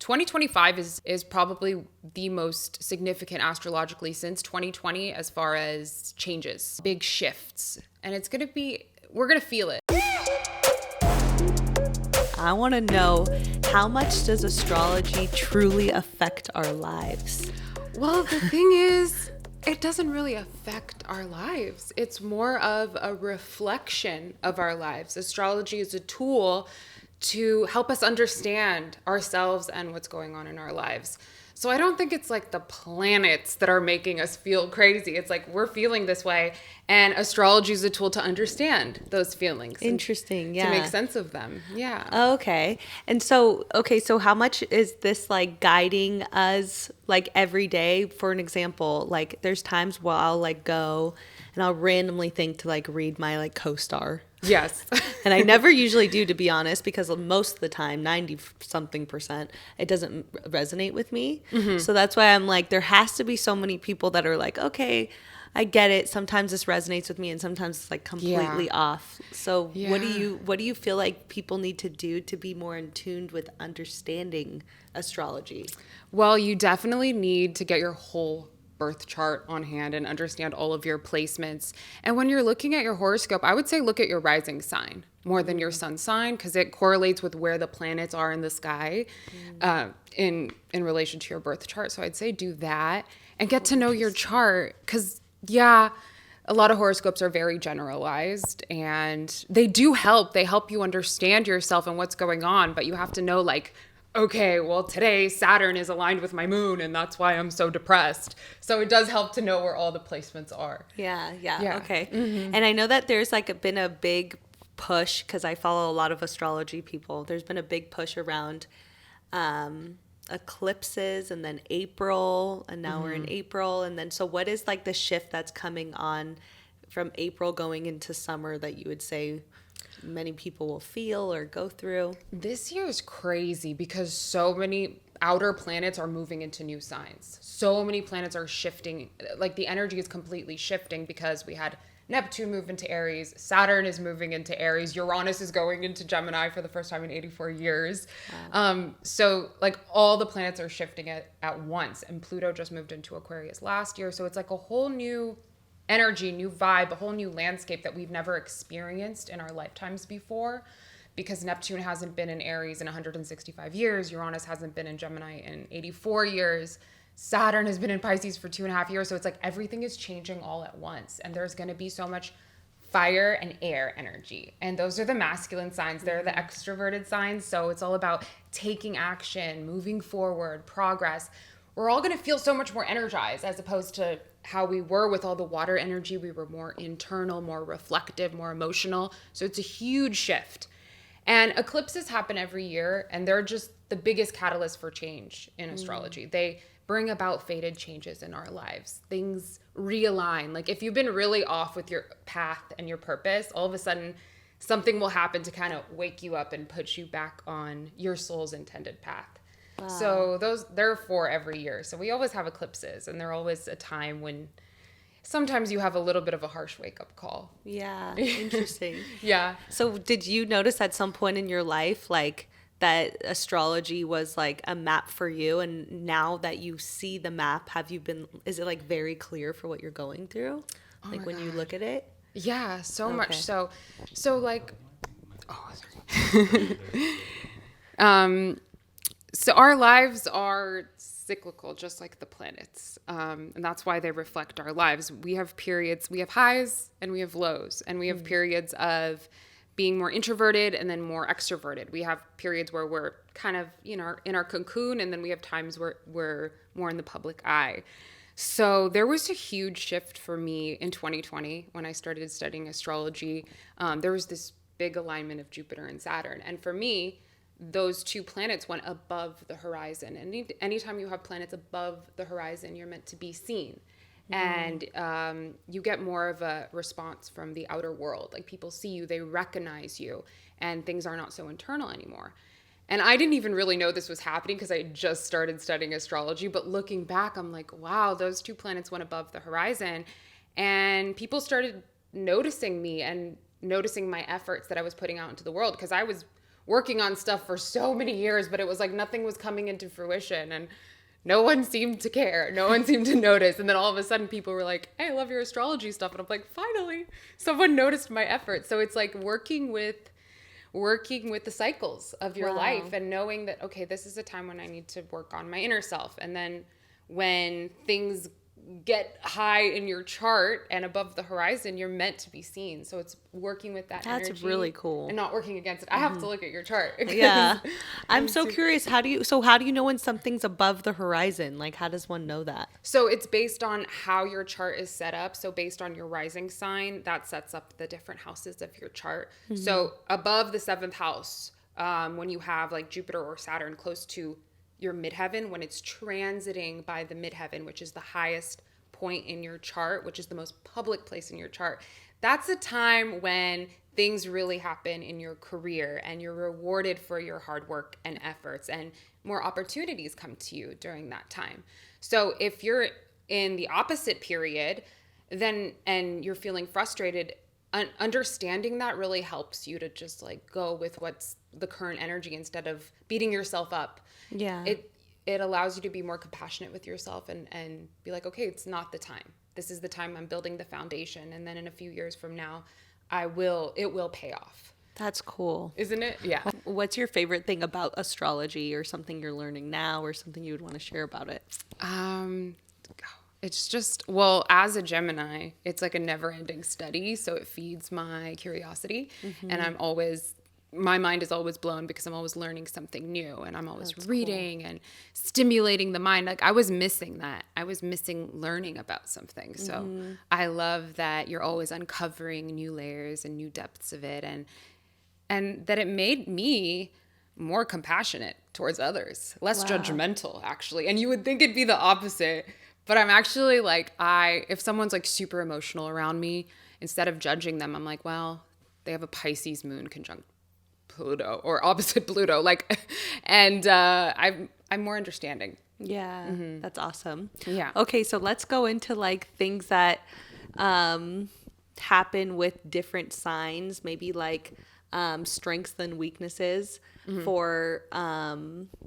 2025 is probably the most significant astrologically since 2020 as far as changes, big shifts. And we're going to feel it. I want to know, how much does astrology truly affect our lives? Well, the thing is, it doesn't really affect our lives. It's more of a reflection of our lives. Astrology is a tool to help us understand ourselves and what's going on in our lives. So I don't think it's like the planets that are making us feel crazy. It's like we're feeling this way, and astrology is a tool to understand those feelings. Interesting, yeah. To make sense of them, yeah. Okay. And so how much is this like guiding us like every day? For an example, like there's times where I'll like go and I'll randomly think to like read my like co-star. Yes. And I never usually do, to be honest, because most of the time, 90 something %, it doesn't resonate with me. Mm-hmm. So that's why I'm like, there has to be so many people that are like, okay, I get it. Sometimes this resonates with me and sometimes it's like completely off. So what do you feel like people need to do to be more in tune with understanding astrology? Well, you definitely need to get your whole birth chart on hand and understand all of your placements. And when you're looking at your horoscope, I would say look at your rising sign more than your sun sign, because it correlates with where the planets are in the sky in relation to your birth chart. So I'd say do that and get to know your chart, because a lot of horoscopes are very generalized and they do help. They help you understand yourself and what's going on, but you have to know like, okay, well, today Saturn is aligned with my moon and that's why I'm so depressed. So it does help to know where all the placements are. Yeah. Okay. Mm-hmm. And I know that there's like been a big push, because I follow a lot of astrology people. There's been a big push around eclipses, and then April, and now we're in April. And then, so what is like the shift that's coming on from April going into summer that you would say many people will feel or go through? This year is crazy because so many outer planets are moving into new signs. So many planets are shifting. Like the energy is completely shifting because we had Neptune move into Aries, Saturn is moving into Aries, Uranus is going into Gemini for the first time in 84 years. Wow. So like all the planets are shifting at once, and Pluto just moved into Aquarius last year. So it's like a whole new energy, new vibe, a whole new landscape that we've never experienced in our lifetimes before, because Neptune hasn't been in Aries in 165 years. Uranus hasn't been in Gemini in 84 years. Saturn has been in Pisces for 2.5 years. So it's like everything is changing all at once. And there's going to be so much fire and air energy. And those are the masculine signs. They're the extroverted signs. So it's all about taking action, moving forward, progress. We're all going to feel so much more energized as opposed to how we were with all the water energy. We were more internal, more reflective, more emotional. So it's a huge shift. And eclipses happen every year, and they're just the biggest catalyst for change in astrology. They bring about fated changes in our lives. Things realign. Like if you've been really off with your path and your purpose, all of a sudden something will happen to kind of wake you up and put you back on your soul's intended path. Wow. So they're for every year. So we always have eclipses, and they're always a time when sometimes you have a little bit of a harsh wake-up call. Yeah, interesting. Yeah. So did you notice at some point in your life, like, that astrology was like a map for you, and now that you see the map, is it like very clear for what you're going through? Oh like when God. You look at it? Yeah, so much so. So like, sorry. So our lives are cyclical, just like the planets. And that's why they reflect our lives. We have periods, we have highs and we have lows, and we have periods of being more introverted and then more extroverted. We have periods where we're kind of, in our cocoon, and then we have times where we're more in the public eye. So there was a huge shift for me in 2020 when I started studying astrology. There was this big alignment of Jupiter and Saturn. And for me, those two planets went above the horizon. And anytime you have planets above the horizon, you're meant to be seen. And you get more of a response from the outer world. Like people see you, they recognize you, and things are not so internal anymore. And I didn't even really know this was happening because I just started studying astrology. But looking back, I'm like, wow, those two planets went above the horizon. And people started noticing me and noticing my efforts that I was putting out into the world, because I was working on stuff for so many years, but it was like nothing was coming into fruition, and no one seemed to care. No one seemed to notice. And then all of a sudden people were like, hey, I love your astrology stuff. And I'm like, finally, someone noticed my effort. So it's like working with the cycles of your life and knowing that, okay, this is a time when I need to work on my inner self. And then when things get high in your chart and above the horizon, you're meant to be seen. So it's working with that energy. That's really cool. And not working against it. I have to look at your chart. Yeah. I'm so curious. How do you know when something's above the horizon? Like, how does one know that? So it's based on how your chart is set up. So based on your rising sign, that sets up the different houses of your chart. So above the 7th house, when you have like Jupiter or Saturn close to your midheaven, when it's transiting by the midheaven, which is the highest point in your chart, which is the most public place in your chart, that's a time when things really happen in your career and you're rewarded for your hard work and efforts, and more opportunities come to you during that time. So if you're in the opposite period, then and you're feeling frustrated, understanding that really helps you to just like go with what's the current energy instead of beating yourself up. Yeah. It allows you to be more compassionate with yourself and be like, okay, it's not the time. This is the time I'm building the foundation. And then in a few years from now, it will pay off. That's cool. Isn't it? Yeah. What's your favorite thing about astrology, or something you're learning now, or something you would want to share about it? It's just, well, as a Gemini, it's like a never ending study. So it feeds my curiosity. And my mind is always blown because I'm always learning something new, and I'm always reading and stimulating the mind. Like I was missing that. I was missing learning about something. So I love that you're always uncovering new layers and new depths of it, and that it made me more compassionate towards others, less judgmental actually. And you would think it'd be the opposite, but I'm actually like, if someone's like super emotional around me, instead of judging them, I'm like, well, they have a Pisces moon conjunct Pluto or opposite Pluto, like, and I'm more understanding. Yeah, that's awesome. Yeah. Okay, so let's go into like things that happen with different signs, maybe like strengths and weaknesses for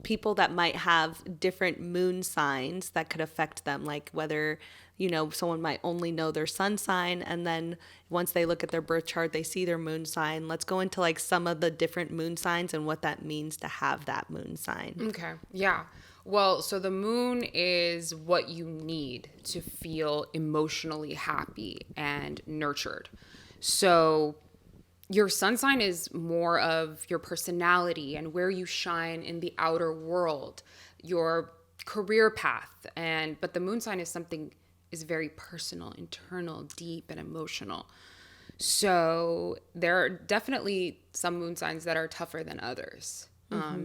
people that might have different moon signs that could affect them, like whether someone might only know their sun sign, and then once they look at their birth chart, they see their moon sign. Let's go into like some of the different moon signs and what that means to have that moon sign. Okay. Yeah. Well, so the moon is what you need to feel emotionally happy and nurtured. So your sun sign is more of your personality and where you shine in the outer world, your career path, but the moon sign is very personal, internal, deep, and emotional. So there are definitely some moon signs that are tougher than others.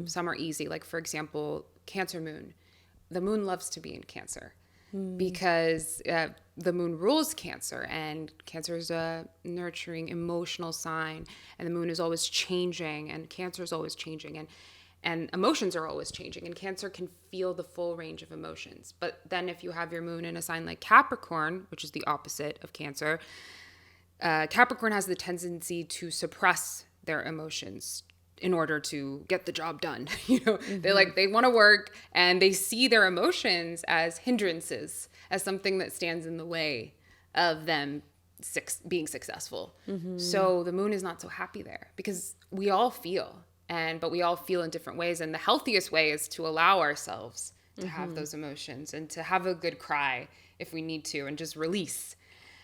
Some are easy. Like, for example, Cancer moon. The moon loves to be in Cancer because the moon rules Cancer, and Cancer is a nurturing, emotional sign, and the moon is always changing, and Cancer is always changing, and emotions are always changing, and Cancer can feel the full range of emotions. But then if you have your moon in a sign like Capricorn, which is the opposite of Cancer, Capricorn has the tendency to suppress their emotions in order to get the job done. They want to work, and they see their emotions as hindrances, as something that stands in the way of them being successful. So the moon is not so happy there because we all feel. But we all feel in different ways. And the healthiest way is to allow ourselves to have those emotions and to have a good cry if we need to and just release.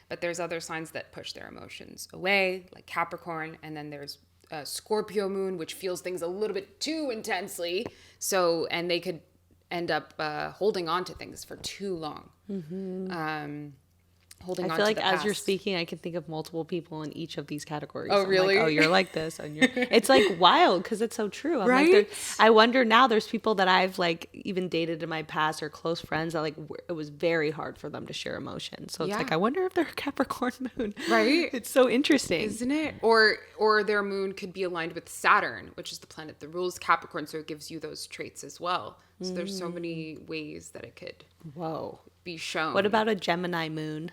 But there's other signs that push their emotions away, like Capricorn. And then there's Scorpio moon, which feels things a little bit too intensely. And they could end up holding on to things for too long. I feel like as you're speaking, I can think of multiple people in each of these categories. Oh, really? Like, you're like this. And it's like wild because it's so true. I'm right? Like, I wonder now there's people that I've like even dated in my past or close friends that like it was very hard for them to share emotions. So it's like, I wonder if they're Capricorn moon. Right? It's so interesting. Isn't it? Or their moon could be aligned with Saturn, which is the planet that rules Capricorn. So it gives you those traits as well. So there's so many ways that it could be shown. What about a Gemini moon?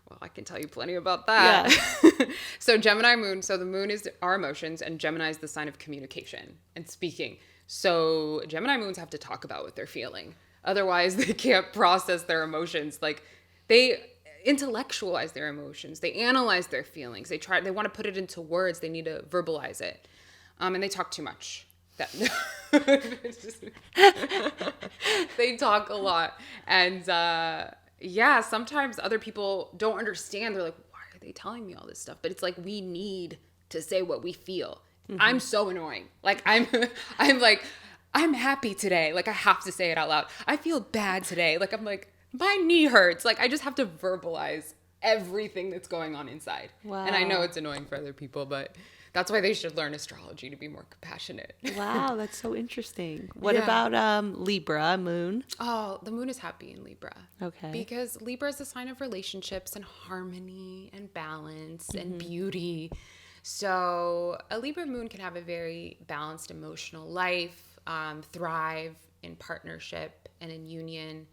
Well, I can tell you plenty about that. Yeah. So Gemini moon. So the moon is our emotions, and Gemini is the sign of communication and speaking. So Gemini moons have to talk about what they're feeling. Otherwise, they can't process their emotions. Like, they intellectualize their emotions. They analyze their feelings. They want to put it into words. They need to verbalize it. And they talk too much. They talk a lot. And yeah, sometimes other people don't understand. They're like, why are they telling me all this stuff? But it's like, we need to say what we feel. Mm-hmm. I'm so annoying. Like, I'm like, I'm happy today. Like, I have to say it out loud. I feel bad today. Like, I'm like, my knee hurts. Like, I just have to verbalize everything that's going on inside. Wow. And I know it's annoying for other people, but that's why they should learn astrology to be more compassionate. Wow, that's so interesting. What about Libra moon? Oh, the moon is happy in Libra. Okay. Because Libra is a sign of relationships and harmony and balance and beauty. So a Libra moon can have a very balanced emotional life, thrive in partnership and in union.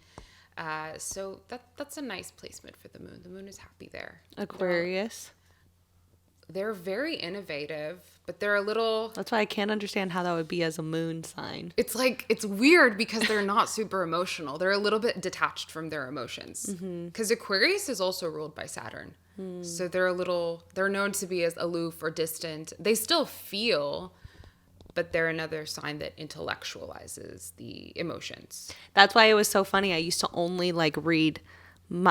So that's a nice placement for the moon. The moon is happy there. Aquarius. They're very innovative, but they're a little... That's why I can't understand how that would be as a moon sign. It's like, it's weird because they're not super emotional. They're a little bit detached from their emotions. Because Aquarius is also ruled by Saturn. So they're known to be as aloof or distant. They still feel, but they're another sign that intellectualizes the emotions. That's why it was so funny. I used to only read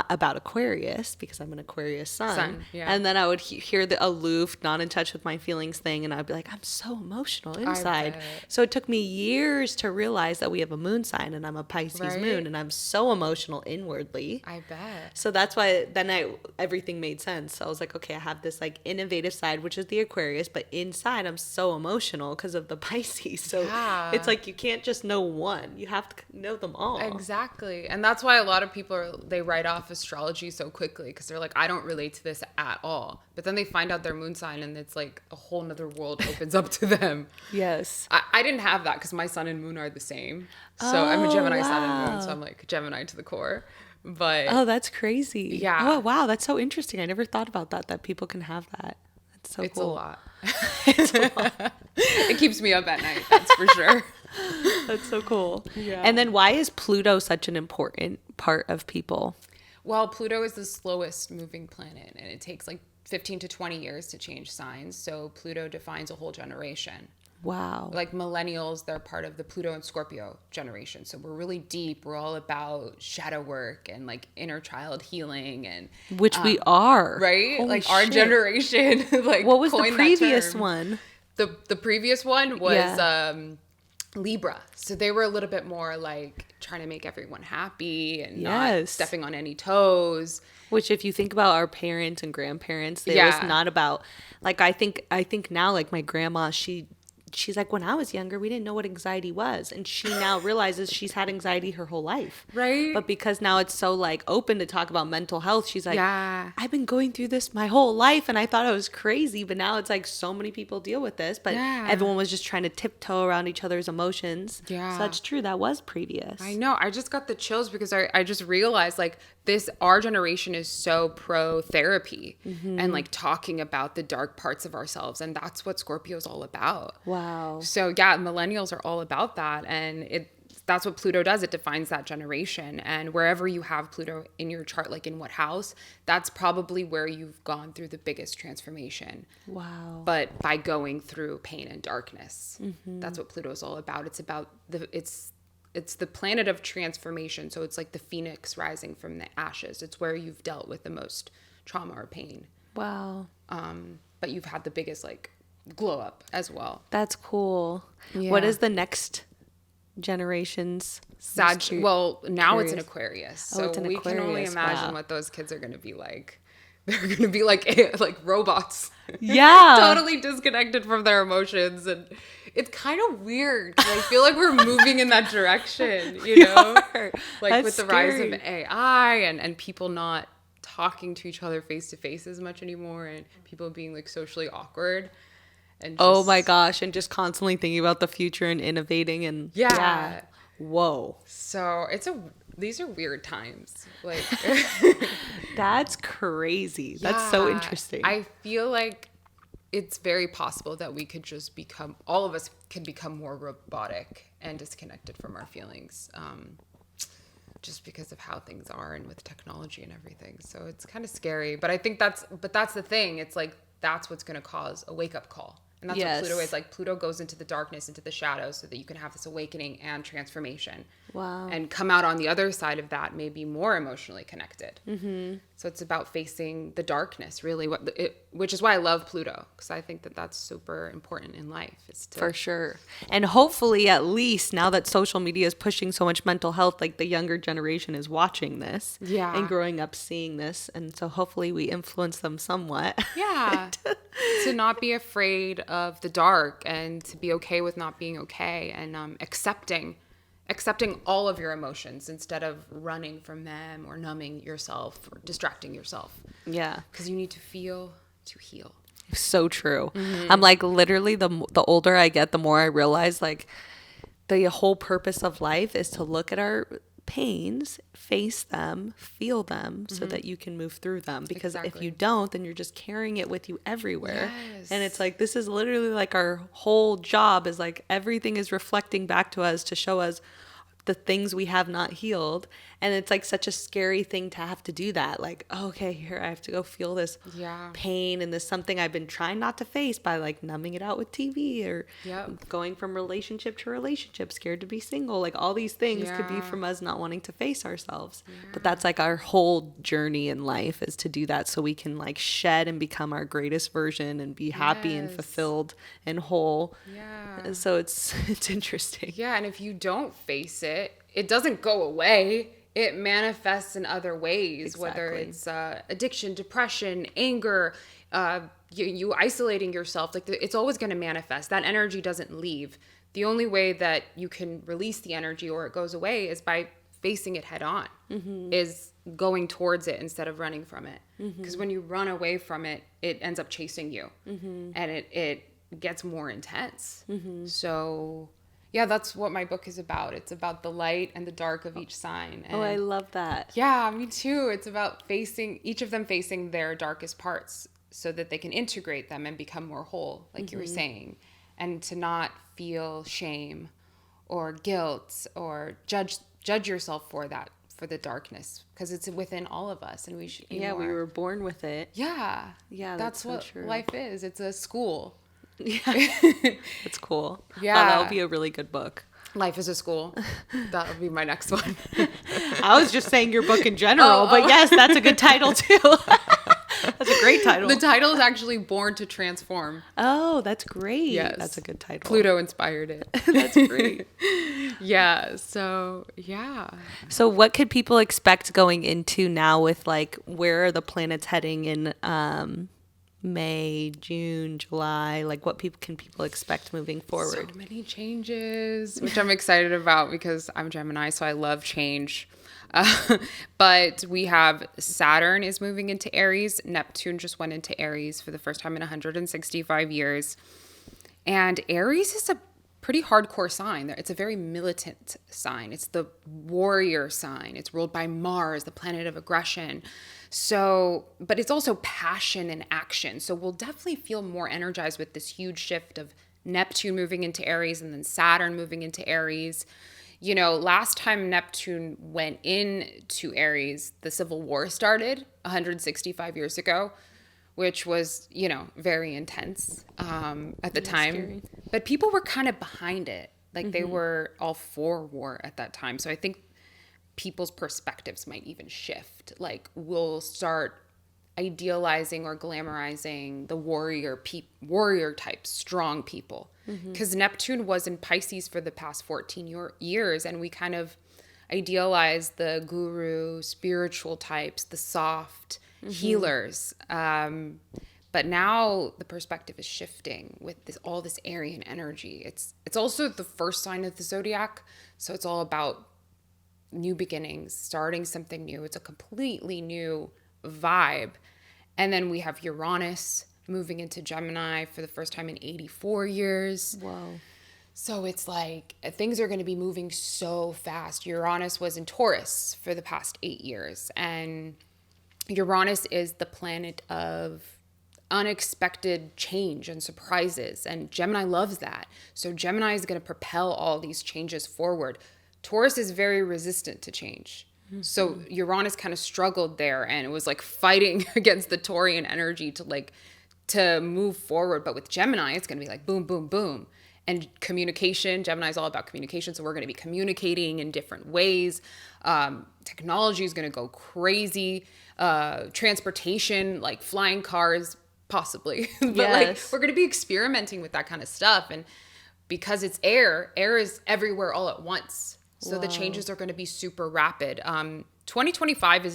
about Aquarius because I'm an Aquarius sun. And then I would hear the aloof, not in touch with my feelings thing, and I'd be like, I'm so emotional inside. So it took me years to realize that we have a moon sign, and I'm a Pisces moon, and I'm so emotional inwardly. I bet. So that's why then everything made sense. So I was like, okay, I have this innovative side, which is the Aquarius, but inside I'm so emotional because of the Pisces. So it's like you can't just know one. You have to know them all. Exactly. And that's why a lot of people they write off astrology so quickly because they're like, I don't relate to this at all. But then they find out their moon sign and it's like a whole nother world opens up to them. Yes. I didn't have that because my sun and moon are the same. So I'm a Gemini sun and moon. So I'm like Gemini to the core. But that's crazy. Yeah. Oh, wow. That's so interesting. I never thought about that people can have that. That's so it's cool. A lot. It's a lot. It keeps me up at night. That's for sure. That's so cool. Yeah. And then why is Pluto such an important part of people? Well, Pluto is the slowest moving planet, and it takes 15 to 20 years to change signs. So Pluto defines a whole generation. Wow. Like millennials, they're part of the Pluto and Scorpio generation. So we're really deep. We're all about shadow work and inner child healing and which we are. Right? Holy our shit. generation what was the previous one? The previous one was Libra. So they were a little bit more trying to make everyone happy and not stepping on any toes. Which if you think about our parents and grandparents, it was not about I think now my grandma, she's like, when I was younger, we didn't know what anxiety was. And she now realizes she's had anxiety her whole life. Right. But because now it's so open to talk about mental health, she's like, I've been going through this my whole life and I thought I was crazy. But now it's so many people deal with this. But everyone was just trying to tiptoe around each other's emotions. Yeah. So that's true. That was previous. I know. I just got the chills because I just realized our generation is so pro therapy and talking about the dark parts of ourselves. And that's what Scorpio is all about. Wow. So yeah, millennials are all about that. And that's what Pluto does. It defines that generation. And wherever you have Pluto in your chart, in what house, that's probably where you've gone through the biggest transformation. Wow. But by going through pain and darkness, that's what Pluto is all about. It's about it's the planet of transformation. So it's like the phoenix rising from the ashes. It's where you've dealt with the most trauma or pain. Wow. But you've had the biggest glow up as well. That's cool. Yeah. What is the next generation's Well, now it's an Aquarius. So it's an we Aquarius. Can only imagine what those kids are going to be like. They're going to be like robots. Yeah. Totally disconnected from their emotions. And it's kind of weird. I feel like we're moving in that direction, you know? That's with the rise of AI and people not talking to each other face to face as much anymore and people being socially awkward. And oh my gosh. And just constantly thinking about the future and innovating and yeah. Whoa. So these are weird times. Like, That's crazy. That's so yeah, interesting. I feel like it's very possible that we could just all of us could become more robotic and disconnected from our feelings, just because of how things are and with technology and everything. So it's kind of scary, but I think that's the thing. It's like, that's what's going to cause a wake up call. And that's what Pluto is. Like, Pluto goes into the darkness, into the shadows, so that you can have this awakening and transformation. Wow. And come out on the other side of that, maybe more emotionally connected. Mm-hmm. So it's about facing the darkness, really, which is why I love Pluto, because I think that that's super important in life. For sure. And hopefully, at least now that social media is pushing so much mental health, like the younger generation is watching this and growing up seeing this. And so hopefully we influence them somewhat. Yeah. To not be afraid of the dark, and to be okay with not being okay, and accepting all of your emotions instead of running from them or numbing yourself or distracting yourself. Yeah. Because you need to feel to heal. So true. I'm like, literally, the older I get, the more I realize, like, the whole purpose of life is to look at our pains, face them, feel them, so that you can move through them. Because if you don't, then you're just carrying it with you everywhere. Yes. And it's like, this is literally like our whole job is like, everything is reflecting back to us to show us the things we have not healed. And it's like such a scary thing to have to do that. Like, oh, okay, here I have to go feel this pain and this something I've been trying not to face by like numbing it out with TV or going from relationship to relationship, scared to be single. Like, all these things could be from us not wanting to face ourselves. But that's like our whole journey in life, is to do that so we can like shed and become our greatest version and be happy and fulfilled and whole. Yeah. So it's interesting. Yeah, and if you don't face it, it doesn't go away. It manifests in other ways, whether it's addiction, depression, anger, you isolating yourself. Like, it's always going to manifest. That energy doesn't leave. The only way that you can release the energy or it goes away is by facing it head on, is going towards it instead of running from it. Because when you run away from it, it ends up chasing you, and it gets more intense. So... yeah, that's what my book is about. It's about the light and the dark of each sign. And I love that. yeah, me too. It's about each of them facing their darkest parts so that they can integrate them and become more whole, like you were saying. And to not feel shame or guilt or judge yourself for the darkness, because it's within all of us, and we should be more. We were born with it. Yeah. Yeah, that's what true. Life is. It's a school. Yeah, it's cool. Yeah, that'll be a really good book. Life is a school. That'll be my next one. I was just saying your book in general, but yes, that's a good title too. That's a great title. The title is actually Born to Transform. Oh, that's great. Yes, that's a good title. Pluto inspired it. That's great. Yeah. So yeah. So what could people expect going into now with like, where are the planets heading in May, June, July? Like, what can people expect moving forward? So many changes, which I'm excited about because I'm Gemini, so I love change. But we have Saturn is moving into Aries. Neptune just went into Aries for the first time in 165 years. And Aries is a pretty hardcore sign. It's a very militant sign. It's the warrior sign. It's ruled by Mars, the planet of aggression. So, but it's also passion and action. So we'll definitely feel more energized with this huge shift of Neptune moving into Aries and then Saturn moving into Aries. You know, last time Neptune went into Aries, the Civil War started 165 years ago, which was, you know, very intense at the time. Scary. But people were kind of behind it. Like, they were all for war at that time. So I think people's perspectives might even shift. Like, we'll start idealizing or glamorizing the warrior type, strong people. Because Neptune was in Pisces for the past 14 years, and we kind of idealize the guru, spiritual types, the soft healers. But now the perspective is shifting with all this Aryan energy. It's also the first sign of the zodiac, so it's all about new beginnings, starting something new. It's a completely new vibe. And then we have Uranus moving into Gemini for the first time in 84 years. Whoa. So it's like things are going to be moving so fast. Uranus was in Taurus for the past 8 years, and Uranus is the planet of unexpected change and surprises, and Gemini loves that. So Gemini is going to propel all these changes forward. Taurus is very resistant to change. So Uranus kind of struggled there, and it was like fighting against the Taurian energy to move forward. But with Gemini, it's going to be like boom, boom, boom. And communication, Gemini is all about communication. So we're going to be communicating in different ways. Technology is going to go crazy. Transportation, like flying cars, possibly. But like we're going to be experimenting with that kind of stuff. And because it's air is everywhere all at once. So the changes are going to be super rapid. 2025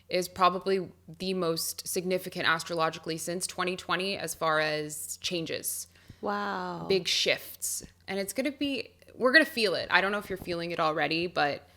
is probably the most significant astrologically since 2020 as far as changes. Wow. Big shifts. And we're going to feel it. I don't know if you're feeling it already, but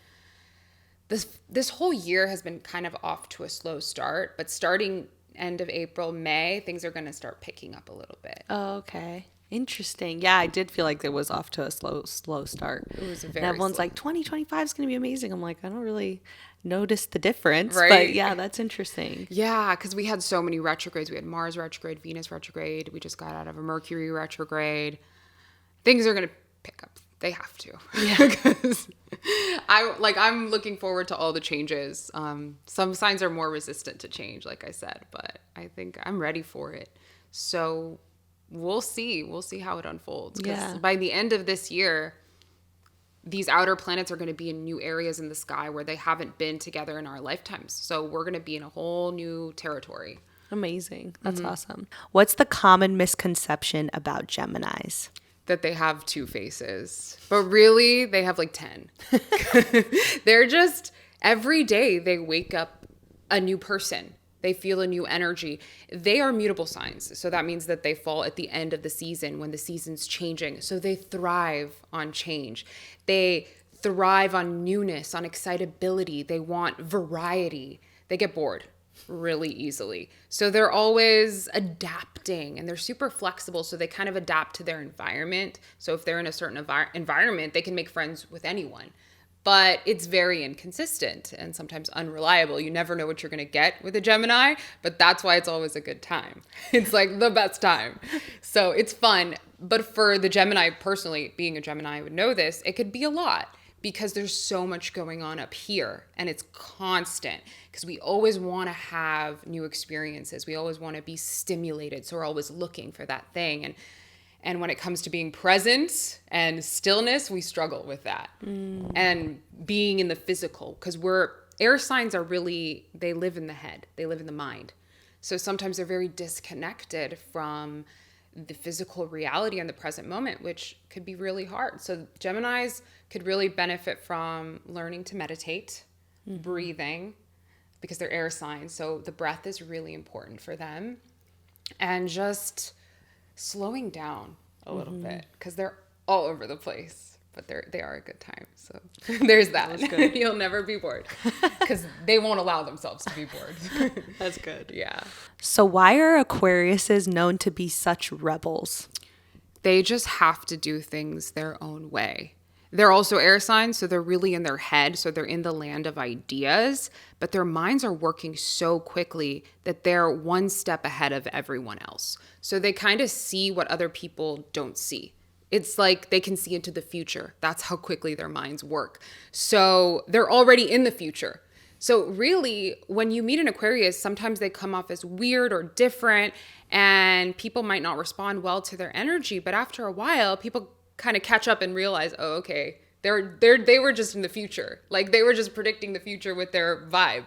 this whole year has been kind of off to a slow start. But starting end of April, May, things are going to start picking up a little bit. Oh, okay. Interesting. Yeah, I did feel like it was off to a slow start. It was and everyone's slow. like, 2025 is going to be amazing. I'm like, I don't really notice the difference. Right. But yeah, that's interesting. Yeah, because we had so many retrogrades. We had Mars retrograde, Venus retrograde. We just got out of a Mercury retrograde. Things are going to pick up. They have to. Yeah. Because I'm looking forward to all the changes. Some signs are more resistant to change, like I said, but I think I'm ready for it. So we'll see how it unfolds. Because by the end of this year, these outer planets are going to be in new areas in the sky where they haven't been together in our lifetimes. So we're going to be in a whole new territory. Amazing. That's awesome. What's the common misconception about Geminis? That they have two faces, but really they have like 10. They're just, every day they wake up a new person. They feel a new energy. They are mutable signs. So that means that they fall at the end of the season when the season's changing. So they thrive on change. They thrive on newness, on excitability. They want variety. They get bored really easily. So they're always adapting, and they're super flexible. So they kind of adapt to their environment. So if they're in a certain environment, they can make friends with anyone. But it's very inconsistent and sometimes unreliable. You never know what you're going to get with a Gemini, but that's why it's always a good time. It's like the best time. So it's fun. But for the Gemini, personally, being a Gemini, I would know this, it could be a lot because there's so much going on up here and it's constant because we always want to have new experiences. We always want to be stimulated. So we're always looking for that thing. And when it comes to being present and stillness, we struggle with that. And being in the physical, because air signs are really, they live in the head. They live in the mind. So sometimes they're very disconnected from the physical reality in the present moment, which could be really hard. So Geminis could really benefit from learning to meditate, breathing, because they're air signs. So the breath is really important for them. And just slowing down a little bit because they're all over the place, but they are a good time. So there's that. You'll never be bored because they won't allow themselves to be bored. That's good. Yeah. So why are Aquariuses known to be such rebels? They just have to do things their own way. They're also air signs, so they're really in their head. So they're in the land of ideas, but their minds are working so quickly that they're one step ahead of everyone else. So they kind of see what other people don't see. It's like they can see into the future. That's how quickly their minds work. So they're already in the future. So really, when you meet an Aquarius, sometimes they come off as weird or different, and people might not respond well to their energy. But after a while, people kind of catch up and realize, oh, okay, they were just in the future. Like they were just predicting the future with their vibe.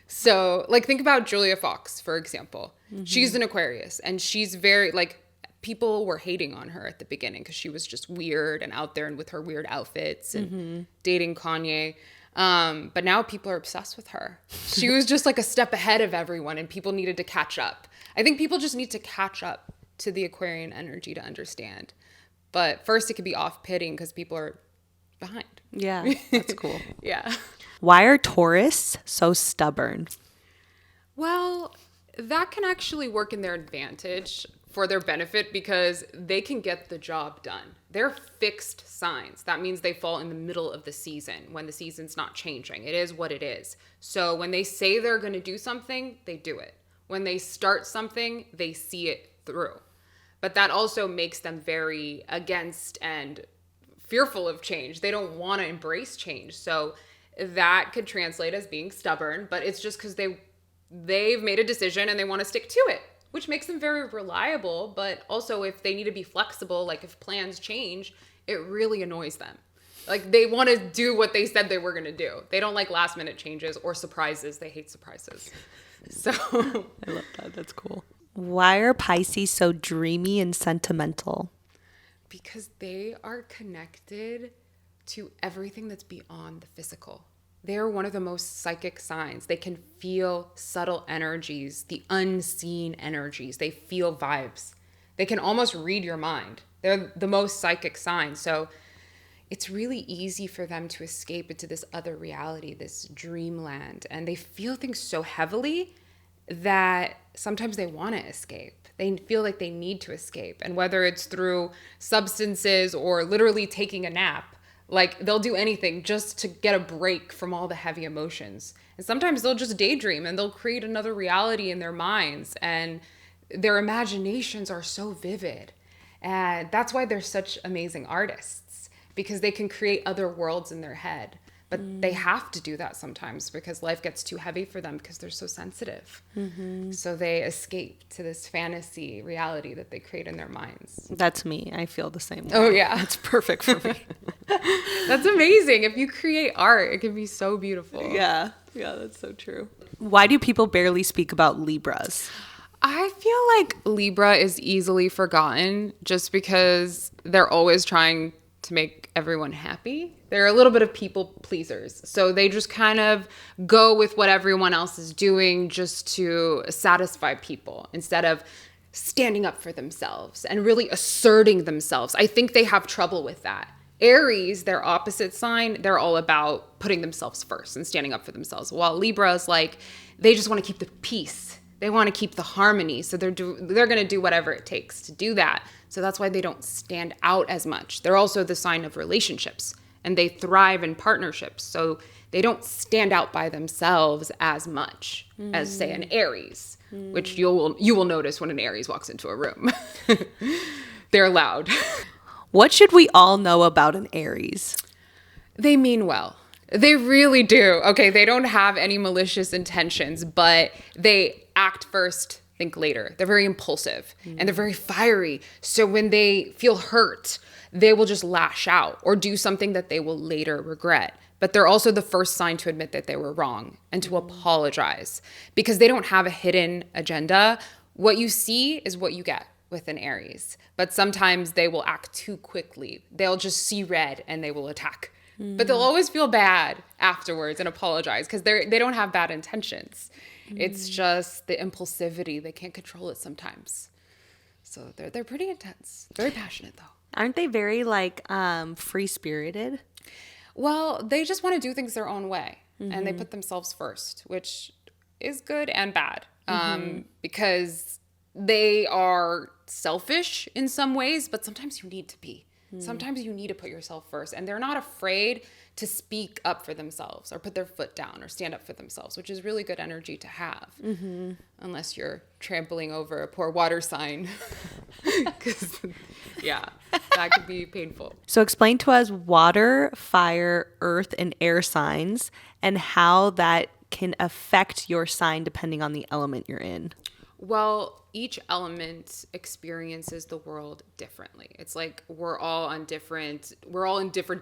So like think about Julia Fox, for example. She's an Aquarius and she's very like people were hating on her at the beginning because she was just weird and out there and with her weird outfits and dating Kanye. But now people are obsessed with her. She was just like a step ahead of everyone and people needed to catch up. I think people just need to catch up to the Aquarian energy to understand. But first it could be off-putting because people are behind. Yeah, that's cool. Yeah. Why are Taurus so stubborn? Well, that can actually work in their advantage for their benefit because they can get the job done. They're fixed signs. That means they fall in the middle of the season when the season's not changing. It is what it is. So when they say they're going to do something, they do it. When they start something, they see it through. But that also makes them very against and fearful of change. They don't want to embrace change. So that could translate as being stubborn, but it's just because they've made a decision and they want to stick to it, which makes them very reliable. But also if they need to be flexible, like if plans change, it really annoys them. Like they want to do what they said they were going to do. They don't like last minute changes or surprises. They hate surprises. So I love that. That's cool. Why are Pisces so dreamy and sentimental? Because they are connected to everything that's beyond the physical. They're one of the most psychic signs. They can feel subtle energies, the unseen energies. They feel vibes. They can almost read your mind. They're the most psychic sign. So it's really easy for them to escape into this other reality, this dreamland. And they feel things so heavily that sometimes they want to escape. They feel like they need to escape. And whether it's through substances or literally taking a nap, like they'll do anything just to get a break from all the heavy emotions. And sometimes they'll just daydream and they'll create another reality in their minds. And their imaginations are so vivid. And that's why they're such amazing artists, because they can create other worlds in their head. But they have to do that sometimes because life gets too heavy for them because they're so sensitive. So they escape to this fantasy reality that they create in their minds. That's me. I feel the same way. Oh, yeah. That's perfect for me. That's amazing. If you create art, it can be so beautiful. Yeah. Yeah, that's so true. Why do people barely speak about Libras? I feel like Libra is easily forgotten just because they're always trying to make everyone happy. They're a little bit of people pleasers. So they just kind of go with what everyone else is doing just to satisfy people instead of standing up for themselves and really asserting themselves. I think they have trouble with that. Aries, their opposite sign, they're all about putting themselves first and standing up for themselves. While Libra is like, they just want to keep the peace. They want to keep the harmony. So they're going to do whatever it takes to do that. So that's why they don't stand out as much. They're also the sign of relationships, and they thrive in partnerships. So they don't stand out by themselves as much as, say, an Aries, which you will notice when an Aries walks into a room. They're loud. What should we all know about an Aries? They mean well. They really do. Okay, they don't have any malicious intentions, but they act first, think later. They're very impulsive and they're very fiery. So when they feel hurt, they will just lash out or do something that they will later regret. But they're also the first sign to admit that they were wrong and to apologize because they don't have a hidden agenda. What you see is what you get with an Aries. But sometimes they will act too quickly. They'll just see red and they will attack. But they'll always feel bad afterwards and apologize because they don't have bad intentions. It's just the impulsivity. They can't control it sometimes. So they're pretty intense. Very passionate though. Aren't they very like free-spirited? Well, they just want to do things their own way and they put themselves first, which is good and bad because they are selfish in some ways, but sometimes you need to be. Sometimes you need to put yourself first, and they're not afraid to speak up for themselves or put their foot down or stand up for themselves, which is really good energy to have, unless you're trampling over a poor water sign, because yeah, that could be painful. So explain to us water, fire, earth, and air signs and how that can affect your sign depending on the element you're in. Well, each element experiences the world differently. It's like we're all in different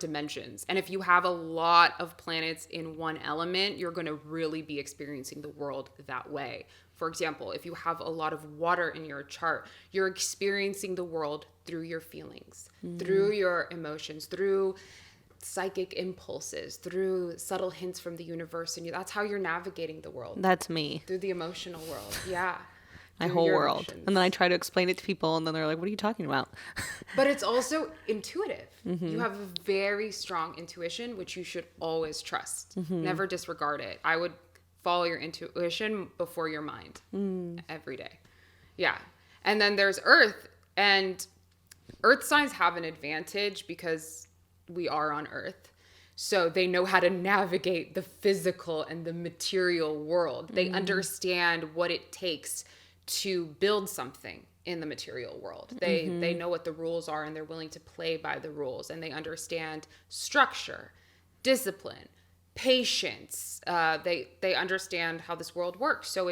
dimensions. And if you have a lot of planets in one element, you're going to really be experiencing the world that way. For example, if you have a lot of water in your chart, you're experiencing the world through your feelings, through your emotions, through psychic impulses, through subtle hints from the universe. And that's how you're navigating the world. That's me. Through the emotional world. Yeah. My whole world. Emotions. And then I try to explain it to people and then they're like, what are you talking about? But it's also intuitive. You have a very strong intuition, which you should always trust. Never disregard it. I would follow your intuition before your mind every day. Yeah. And then there's Earth, and Earth signs have an advantage because we are on Earth. So they know how to navigate the physical and the material world. They understand what it takes to build something in the material world. They know what the rules are, and they're willing to play by the rules, and they understand structure, discipline, patience. They understand how this world works. So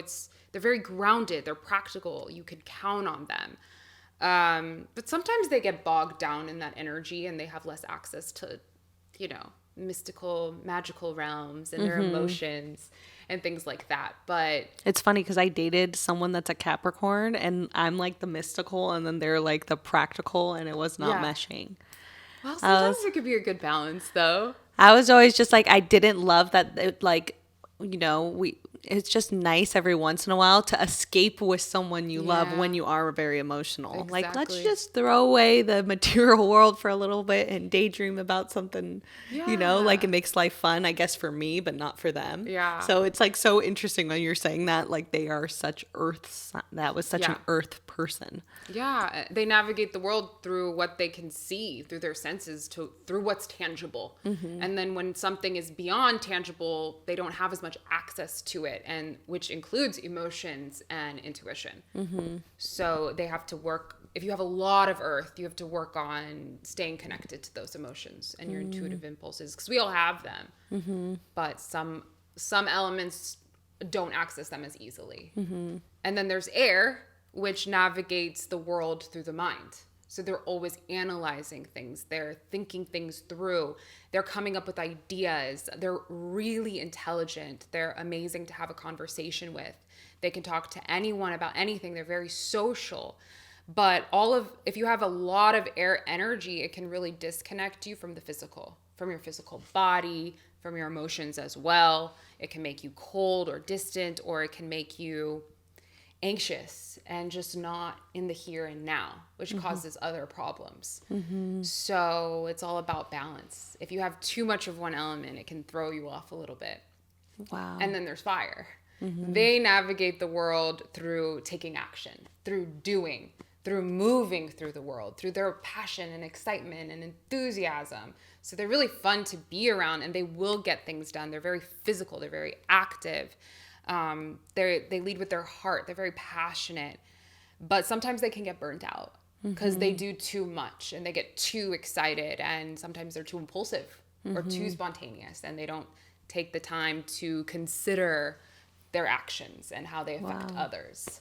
they're very grounded. They're practical. You can count on them. But sometimes they get bogged down in that energy, and they have less access to, mystical, magical realms and their emotions and things like that. But it's funny because I dated someone that's a Capricorn, and I'm like the mystical, and then they're like the practical, and it was not meshing. Well, sometimes it could be a good balance, though. I was always just like, I didn't love that, it's just nice every once in a while to escape with someone you love when you are very emotional. Exactly. Like, let's just throw away the material world for a little bit and daydream about something, like it makes life fun, I guess, for me, but not for them. Yeah. So it's like so interesting when you're saying that, like they are such that was such an earth person. Yeah. They navigate the world through what they can see, through their senses, through what's tangible. And then when something is beyond tangible, they don't have as much access to it, and which includes emotions and intuition. So they have to work. If you have a lot of Earth, you have to work on staying connected to those emotions and your intuitive impulses, because we all have them. But some elements don't access them as easily. And then there's air, which navigates the world through the mind. So they're always analyzing things. They're thinking things through. They're coming up with ideas. They're really intelligent. They're amazing to have a conversation with. They can talk to anyone about anything. They're very social. But if you have a lot of air energy, it can really disconnect you from the physical, from your physical body, from your emotions as well. It can make you cold or distant, or it can make you anxious and just not in the here and now, which causes other problems. So it's all about balance. If you have too much of one element, it can throw you off a little bit. Wow. And then there's fire. They navigate the world through taking action, through doing, through moving through the world, through their passion and excitement and enthusiasm. So they're really fun to be around, and they will get things done. They're very physical. They're very active. They lead with their heart. They're very passionate, but sometimes they can get burnt out because they do too much and they get too excited, and sometimes they're too impulsive or too spontaneous, and they don't take the time to consider their actions and how they affect others.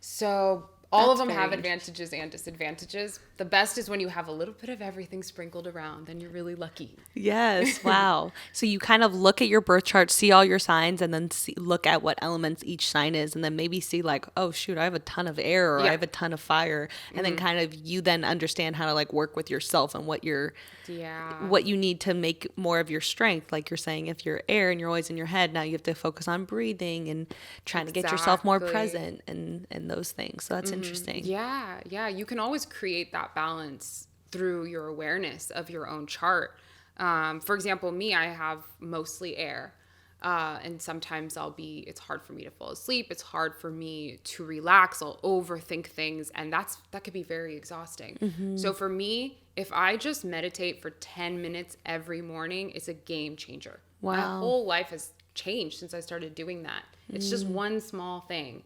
So all of them have advantages and disadvantages. The best is when you have a little bit of everything sprinkled around, then you're really lucky. Yes. Wow. So you kind of look at your birth chart, see all your signs, and then look at what elements each sign is, and then maybe see like, oh shoot, I have a ton of air, or I have a ton of fire. And then kind of you then understand how to like work with yourself and what you need to make more of your strength. Like you're saying, if you're air and you're always in your head, now you have to focus on breathing and trying to get yourself more present and those things. So that's interesting. Yeah. You can always create that balance through your awareness of your own chart. For example, me, I have mostly air. And sometimes it's hard for me to fall asleep. It's hard for me to relax. I'll overthink things, and that could be very exhausting. So for me, if I just meditate for 10 minutes every morning, it's a game changer. Wow. My whole life has changed since I started doing that. It's just one small thing,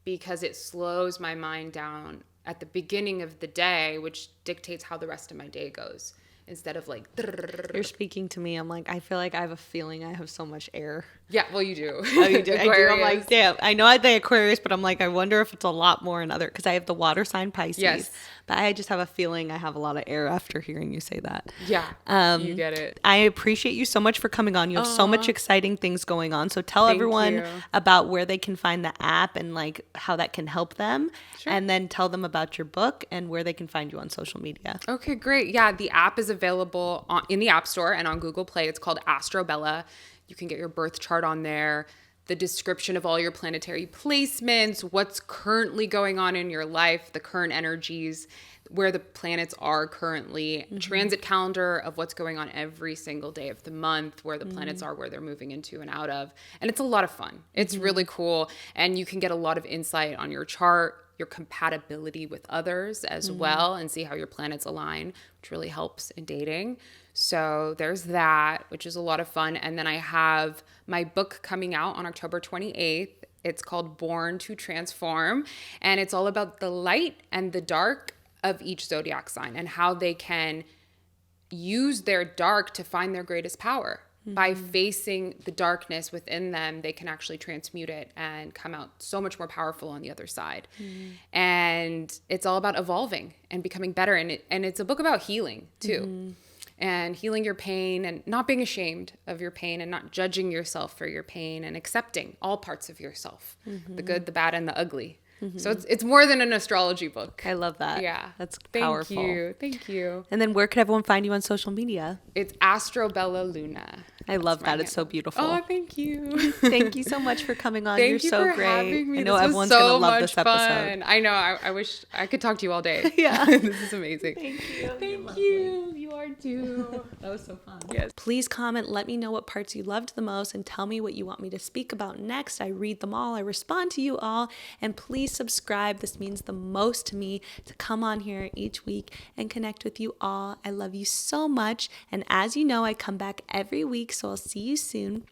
because it slows my mind down at the beginning of the day, which dictates how the rest of my day goes. Instead of like... You're speaking to me. I'm like, I feel like I have a feeling I have so much air. Yeah, well, you do. Oh, you do. I do. I'm like, damn. I know I the Aquarius, but I'm like, I wonder if it's a lot more in other... Because I have the water sign Pisces. Yes. But I just have a feeling I have a lot of air after hearing you say that. Yeah, you get it. I appreciate you so much for coming on. You have so much exciting things going on. So tell everyone about where they can find the app and like how that can help them. Sure. And then tell them about your book and where they can find you on social media. Okay, great. Yeah, the app is available in the App Store and on Google Play. It's called Astrobella. You can get your birth chart on there, the description of all your planetary placements, what's currently going on in your life, the current energies, where the planets are currently, transit calendar of what's going on every single day of the month, where the planets are, where they're moving into and out of. And it's a lot of fun. It's really cool. And you can get a lot of insight on your chart your compatibility with others as well, and see how your planets align, which really helps in dating. So there's that, which is a lot of fun. And then I have my book coming out on October 28th. It's called Born to Transform, and it's all about the light and the dark of each zodiac sign and how they can use their dark to find their greatest power. By facing the darkness within them, they can actually transmute it and come out so much more powerful on the other side. And it's all about evolving and becoming better. And it's a book about healing too. And healing your pain and not being ashamed of your pain and not judging yourself for your pain and accepting all parts of yourself, the good, the bad, and the ugly. So it's more than an astrology book. I love that. Yeah. That's powerful. Thank you. And then where could everyone find you on social media? It's Astrobellaluna. I love that. my It's so handle. beautiful. Oh, thank you. Thank you so much for coming on. Thank You're you so for great. having me. I know This was everyone's so gonna love much this episode. fun. I know. I wish I could talk to you all day. Yeah. This is amazing. Thank you. Thank you. You are too. That was so fun. Yes. Please comment. Let me know what parts you loved the most and tell me what you want me to speak about next. I read them all. I respond to you all. And please subscribe. This means the most to me to come on here each week and connect with you all. I love you so much. And as you know, I come back every week. So I'll see you soon.